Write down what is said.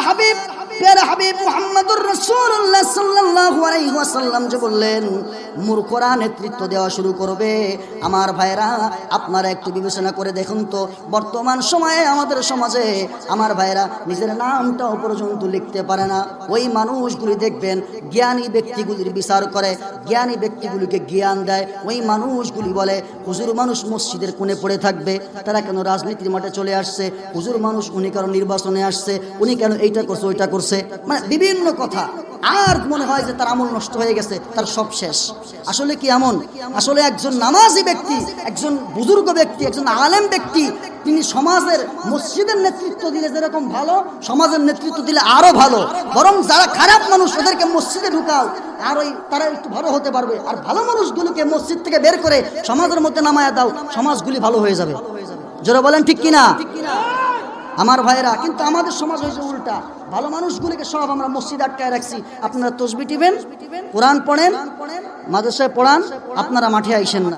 হাবিব প্যারা হাবিব মুহাম্মদুর রাসূলুল্লাহ সাল্লাল্লাহু আলাইহি ওয়াসাল্লাম যে বললেন মূর্খরা নেতৃত্ব দেওয়া শুরু করবে। আমার ভাইরা আপনারা একটু বিবেচনা করে দেখুন তো, বর্তমান সময়ে আমাদের সমাজে আমার ভাইরা নিজের নামটাও পর্যন্ত লিখতে পারে না। ওই মানুষগুলি দেখবেন জ্ঞানী ব্যক্তিগুলির বিচার করে, জ্ঞানী ব্যক্তিগুলিকে জ্ঞান দেয়। ওই মানুষগুলি বলে হুজুর মানুষ মসজিদের কোণে পড়ে থাকবে, তারা কেন রাজনীতির মাঠে চলে আসছে, হুজুর মানুষ উনি কেন নির্বাচনে আসছে, উনি কেন এইটা করছে ওইটা করছে, মানে বিভিন্ন কথা। আর মনে হয় যে তার আমল নষ্ট হয়ে গেছে, তার সব শেষ। আসলে কি এমন? আসলে একজন নামাজি ব্যক্তি, একজন বুজুর্গ ব্যক্তি, একজন আলেম ব্যক্তি, তিনি সমাজের মসজিদের নেতৃত্ব দিলে যেরকম ভালো, সমাজের নেতৃত্ব দিলে আরো ভালো। বরং যারা খারাপ মানুষ ওদেরকে মসজিদে ঢুকাও, আর ওই তারা একটু ভালো হতে পারবে। আর ভালো মানুষগুলোকে মসজিদ থেকে বের করে সমাজের মধ্যে নামায়া দাও, সমাজগুলি ভালো হয়ে যাবে। জোরে বলেন ঠিক কিনা আমার ভাইরা? কিন্তু আমাদের সমাজ হয়েছে উল্টা, ভালো মানুষগুলিকে সব আমরা মসজিদে আটকায় রাখছি। আপনারা তসবিহ টিপেন, কোরআন পড়েন, মাদ্রাসায় পড়ান, আপনারা মাঠে আইসেন না।